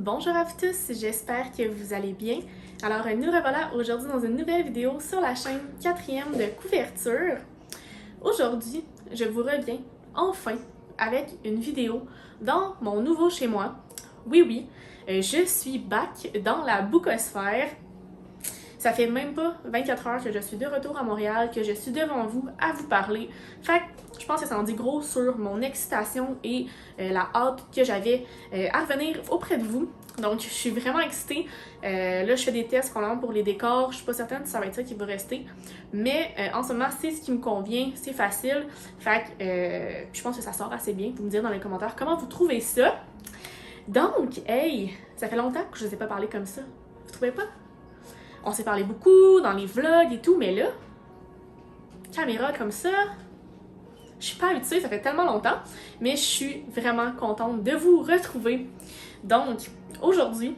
Bonjour à vous tous, j'espère que vous allez bien. Alors nous revoilà aujourd'hui dans une nouvelle vidéo sur la chaîne 4e de couverture. Aujourd'hui, je vous reviens enfin avec une vidéo dans mon nouveau chez moi. Oui, je suis back dans la bookosphère. Ça fait même pas 24 heures que je suis de retour à Montréal, que je suis devant vous à vous parler. Fait que je pense que ça en dit gros sur mon excitation et la hâte que j'avais à revenir auprès de vous. Donc je suis vraiment excitée. Là je fais des tests pour les décors. Je suis pas certaine si ça va être ça qui va rester. Mais en ce moment c'est ce qui me convient, c'est facile. Fait que je pense que ça sort assez bien. Vous me direz dans les commentaires comment vous trouvez ça. Donc, hey, ça fait longtemps que je ne vous ai pas parlé comme ça. Vous trouvez pas? On s'est parlé beaucoup dans les vlogs et tout, mais là, caméra comme ça, je suis pas habituée, ça fait tellement longtemps, mais je suis vraiment contente de vous retrouver. Donc, aujourd'hui,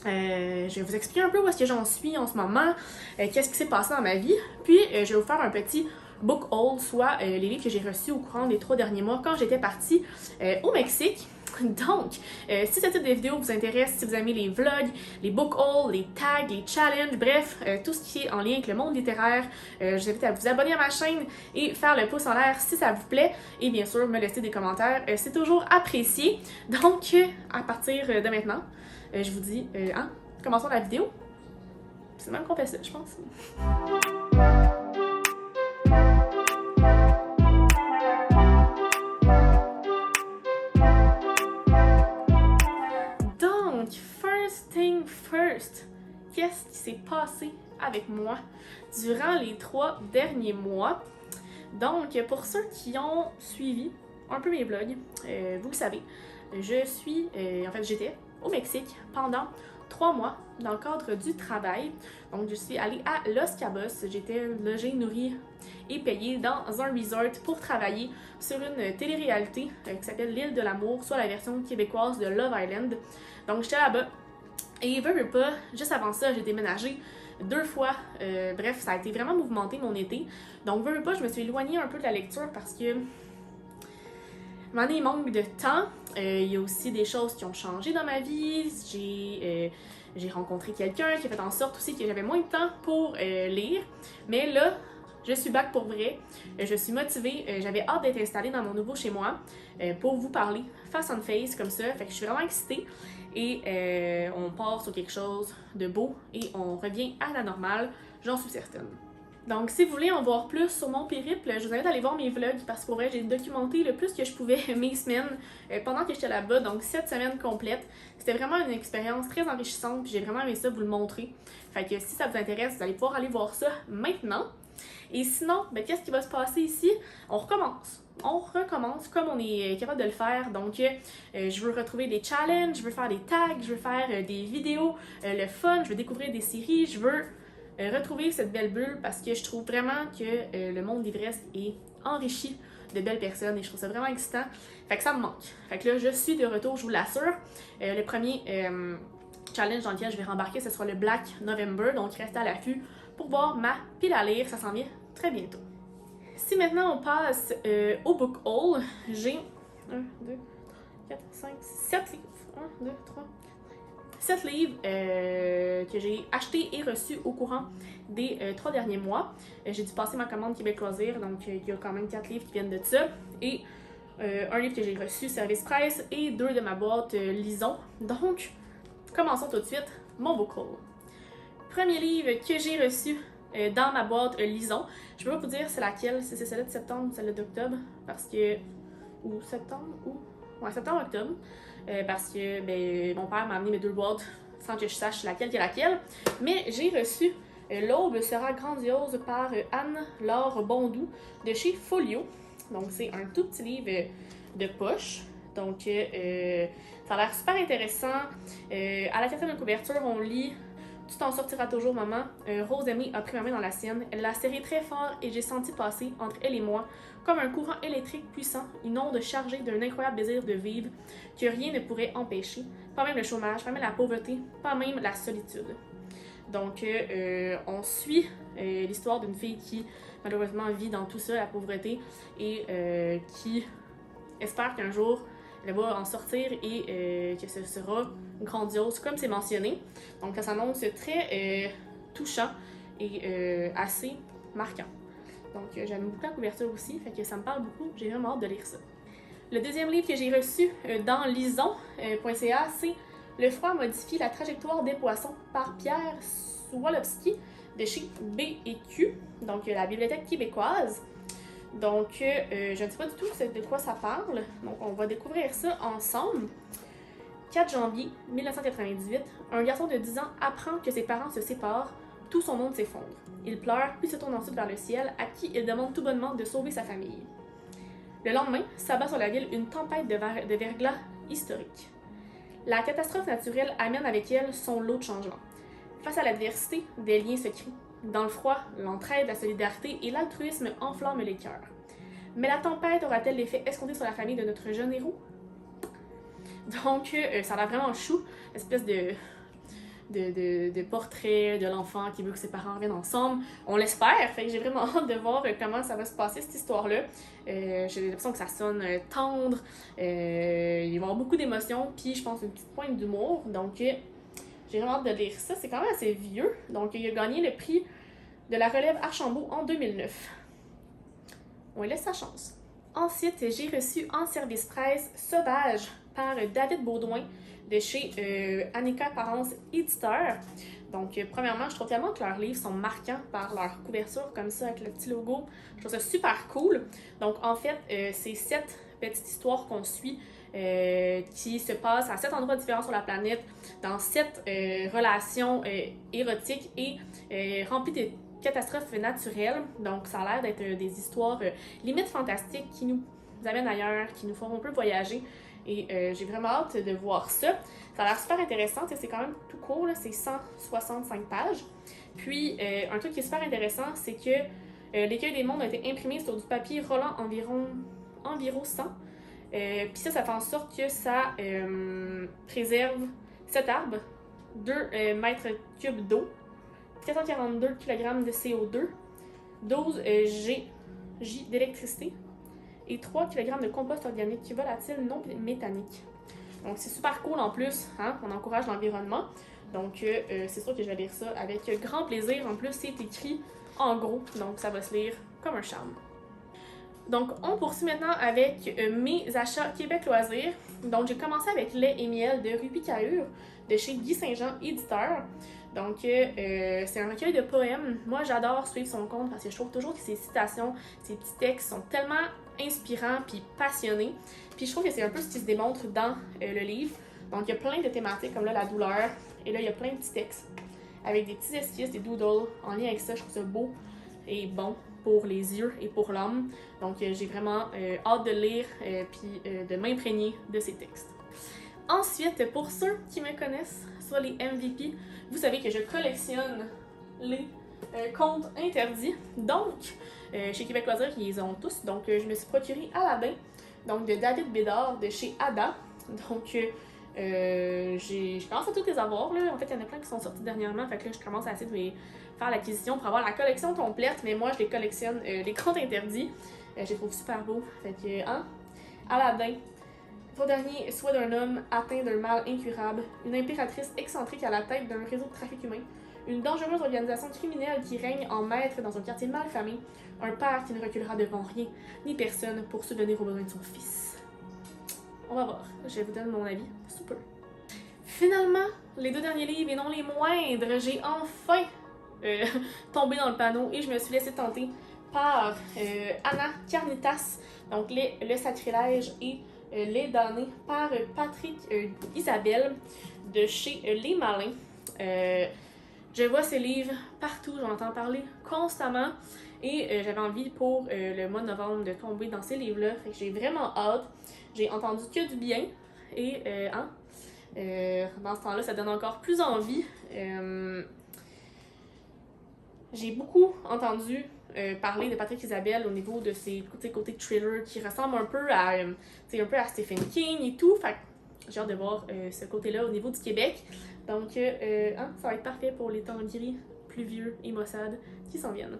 je vais vous expliquer un peu où est-ce que j'en suis en ce moment, qu'est-ce qui s'est passé dans ma vie, puis je vais vous faire un petit book haul, soit les livres que j'ai reçus au courant des 3 derniers mois quand j'étais partie au Mexique. Donc, si ce type de vidéo vous intéresse, si vous aimez les vlogs, les book hauls, les tags, les challenges, bref, tout ce qui est en lien avec le monde littéraire, je vous invite à vous abonner à ma chaîne et faire le pouce en l'air si ça vous plaît. Et bien sûr, me laisser des commentaires, c'est toujours apprécié. Donc, à partir de maintenant, je vous dis, commençons la vidéo. C'est même qu'on fait ça, je pense. Donc, first thing first, qu'est-ce qui s'est passé avec moi durant les 3 derniers mois? Donc, pour ceux qui ont suivi un peu mes vlogs, vous le savez, j'étais au Mexique pendant 3 mois dans le cadre du travail. Donc, je suis allée à Los Cabos. J'étais logée, nourrie et payée dans un resort pour travailler sur une télé-réalité qui s'appelle L'Île de l'amour, soit la version québécoise de Love Island. Donc, j'étais là-bas. Et veux pas, juste avant ça, j'ai déménagé 2 fois. Bref, ça a été vraiment mouvementé mon été. Donc, veux pas, je me suis éloignée un peu de la lecture parce que il manque de temps. Il y a aussi des choses qui ont changé dans ma vie. J'ai rencontré quelqu'un qui a fait en sorte aussi que j'avais moins de temps pour lire. Mais là, je suis back pour vrai. Je suis motivée. J'avais hâte d'être installée dans mon nouveau chez moi pour vous parler face on face comme ça. Fait que je suis vraiment excitée. Et on part sur quelque chose de beau et on revient à la normale. J'en suis certaine. Donc, si vous voulez en voir plus sur mon périple, je vous invite à aller voir mes vlogs parce que pour vrai, j'ai documenté le plus que je pouvais mes semaines pendant que j'étais là-bas, donc 7 semaines complètes. C'était vraiment une expérience très enrichissante, puis j'ai vraiment aimé ça vous le montrer. Fait que si ça vous intéresse, vous allez pouvoir aller voir ça maintenant. Et sinon, qu'est-ce qui va se passer ici? On recommence. On recommence comme on est capable de le faire. Donc, je veux retrouver des challenges, je veux faire des tags, je veux faire des vidéos, le fun, je veux découvrir des séries, je veux retrouver cette belle bulle parce que je trouve vraiment que le monde d'ivresse est enrichi de belles personnes et je trouve ça vraiment excitant. Fait que ça me manque. Fait que là, je suis de retour, je vous l'assure. Le premier challenge dans lequel je vais rembarquer, ce sera le Black November. Donc, restez à l'affût pour voir ma pile à lire. Ça s'en vient très bientôt. Si maintenant on passe au book haul, j'ai 1, 2, 4, 5, 7 livres. 1, 2, 3, 7 livres que j'ai achetés et reçus au courant des 3 derniers mois. J'ai dû passer ma commande Québec Loisirs, donc il y a quand même 4 livres qui viennent de ça. Et un livre que j'ai reçu, Service Presse, et 2 de ma boîte Lison. Donc, commençons tout de suite mon book haul. Premier livre que j'ai reçu dans ma boîte Lison. Je peux pas vous dire c'est laquelle, si c'est celle-là de septembre ou celle-là d'octobre, parce que... ou septembre, ou... ouais, septembre-octobre. Parce que mon père m'a amené mes 2 boîtes sans que je sache laquelle qui est laquelle. Mais j'ai reçu L'Aube sera grandiose par Anne-Laure Bondou de chez Folio. Donc c'est un tout petit livre de poche. Donc ça a l'air super intéressant. À la 4e couverture, on lit Tu t'en sortiras toujours, maman. Rose Aimée a pris ma main dans la sienne. Elle l'a serrée très fort et j'ai senti passer entre elle et moi comme un courant électrique puissant, une onde chargée d'un incroyable désir de vivre que rien ne pourrait empêcher. Pas même le chômage, pas même la pauvreté, pas même la solitude. Donc, on suit l'histoire d'une fille qui, malheureusement, vit dans tout ça, la pauvreté, et qui espère qu'un jour, elle va en sortir et que ce sera grandiose comme c'est mentionné. Donc ça s'annonce très touchant et assez marquant. Donc j'aime beaucoup la couverture aussi, fait que ça me parle beaucoup, j'ai vraiment hâte de lire ça. Le deuxième livre que j'ai reçu dans lison.ca, c'est Le froid modifie la trajectoire des poissons par Pierre Swalowski de chez B&Q, donc la Bibliothèque québécoise. Donc je ne sais pas du tout de quoi ça parle, donc on va découvrir ça ensemble. 4 janvier 1998, un garçon de 10 ans apprend que ses parents se séparent, tout son monde s'effondre. Il pleure, puis se tourne ensuite vers le ciel, à qui il demande tout bonnement de sauver sa famille. Le lendemain, s'abat sur la ville une tempête de verglas historique. La catastrophe naturelle amène avec elle son lot de changements. Face à l'adversité, des liens se créent. Dans le froid, l'entraide, la solidarité et l'altruisme enflamment les cœurs. Mais la tempête aura-t-elle l'effet escompté sur la famille de notre jeune héros? Donc, ça a l'air vraiment chou, espèce de portrait de l'enfant qui veut que ses parents reviennent ensemble. On l'espère, fait que j'ai vraiment hâte de voir comment ça va se passer cette histoire-là. J'ai l'impression que ça sonne tendre, il va y avoir beaucoup d'émotions, puis je pense une petite pointe d'humour, donc j'ai vraiment hâte de lire ça. C'est quand même assez vieux, donc il a gagné le prix de la relève Archambault en 2009. On lui laisse sa chance. Ensuite, j'ai reçu en service presse Sauvage par David Baudouin de chez Annika Parence Éditeur. Donc, premièrement, je trouve tellement que leurs livres sont marquants par leur couverture, comme ça, avec le petit logo. Je trouve ça super cool. Donc, en fait, c'est 7 petites histoires qu'on suit qui se passent à 7 endroits différents sur la planète, dans 7 relations érotiques et remplies de catastrophes naturelles. Donc, ça a l'air d'être des histoires limite fantastiques qui nous amènent ailleurs, qui nous font un peu voyager. Et j'ai vraiment hâte de voir ça. Ça a l'air super intéressant, c'est quand même tout court, c'est 165 pages. Puis, un truc qui est super intéressant, c'est que l'écueil des mondes a été imprimé sur du papier Roland environ 100. Puis ça fait en sorte que ça préserve 7 arbres, 2 mètres cubes d'eau, 442 kg de CO2, 12 J d'électricité, et 3 kg de compost organique volatile non méthanique. Donc c'est super cool en plus, hein? On encourage l'environnement. Donc c'est sûr que je vais lire ça avec grand plaisir. En plus, c'est écrit en gros, donc ça va se lire comme un charme. Donc on poursuit maintenant avec mes achats Québec Loisirs. Donc j'ai commencé avec Lait et miel de Rupi Kaur de chez Guy Saint-Jean Éditeur. Donc, c'est un recueil de poèmes. Moi, j'adore suivre son compte parce que je trouve toujours que ses citations, ses petits textes sont tellement inspirants puis passionnés. Puis je trouve que c'est un peu ce qui se démontre dans le livre. Donc, il y a plein de thématiques comme là, la douleur. Et là, il y a plein de petits textes avec des petits esquisses, des doodles en lien avec ça. Je trouve ça beau et bon pour les yeux et pour l'âme. Donc, j'ai vraiment hâte de lire puis de m'imprégner de ces textes. Ensuite, pour ceux qui me connaissent, soit les MVP, vous savez que je collectionne les contes interdits. Donc, chez Québec Loisirs, ils les ont tous. Donc, je me suis procuré Aladdin, donc de David Bédard de chez Ada. Donc, je commence à tous les avoir. Là. En fait, il y en a plein qui sont sortis dernièrement. Fait que là, je commence à essayer de les faire l'acquisition pour avoir la collection complète. Mais moi, je les collectionne, les contes interdits. Je les trouve super beaux. Fait que, Aladdin. Pour dernier, soit d'un homme atteint d'un mal incurable, une impératrice excentrique à la tête d'un réseau de trafic humain, une dangereuse organisation criminelle qui règne en maître dans un quartier mal famé, un père qui ne reculera devant rien ni personne pour subvenir aux besoins de son fils. On va voir, je vous donne mon avis sous peu. Finalement, les 2 derniers livres et non les moindres, j'ai enfin tombé dans le panneau et je me suis laissée tenter par Anna Carnitas, donc le sacrilège et Les damnés par Patrick Isabelle de chez Les Malins. Je vois ces livres partout, j'en entends parler constamment et j'avais envie pour le mois de novembre de tomber dans ces livres-là. Fait que j'ai vraiment hâte. J'ai entendu que du bien et dans ce temps-là, ça donne encore plus envie. J'ai beaucoup entendu parler de Patrick Isabelle au niveau de ses côtés thriller qui ressemblent un peu à Stephen King et tout. Fait que j'ai hâte de voir ce côté-là au niveau du Québec. Donc, ça va être parfait pour les temps gris, pluvieux et maussades qui s'en viennent.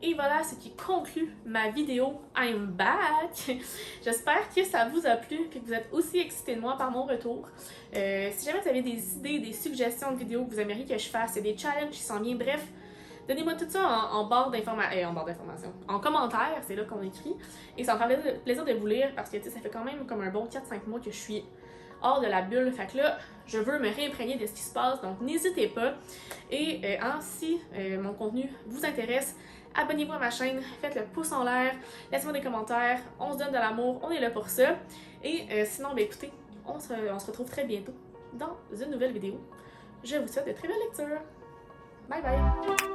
Et voilà ce qui conclut ma vidéo I'm back! J'espère que ça vous a plu et que vous êtes aussi excités de moi par mon retour. Si jamais vous avez des idées, des suggestions de vidéos que vous aimeriez que je fasse, des challenges qui s'en viennent, bref, donnez-moi tout ça en barre d'informations, en commentaire, c'est là qu'on écrit. Et ça me ferait plaisir de vous lire parce que ça fait quand même comme un bon 4-5 mois que je suis hors de la bulle. Fait que là, je veux me réimprégner de ce qui se passe, donc n'hésitez pas. Et si mon contenu vous intéresse, abonnez-vous à ma chaîne, faites le pouce en l'air, laissez-moi des commentaires, on se donne de l'amour, on est là pour ça. Et sinon, ben écoutez, on se retrouve très bientôt dans une nouvelle vidéo. Je vous souhaite de très belles lectures. Bye bye!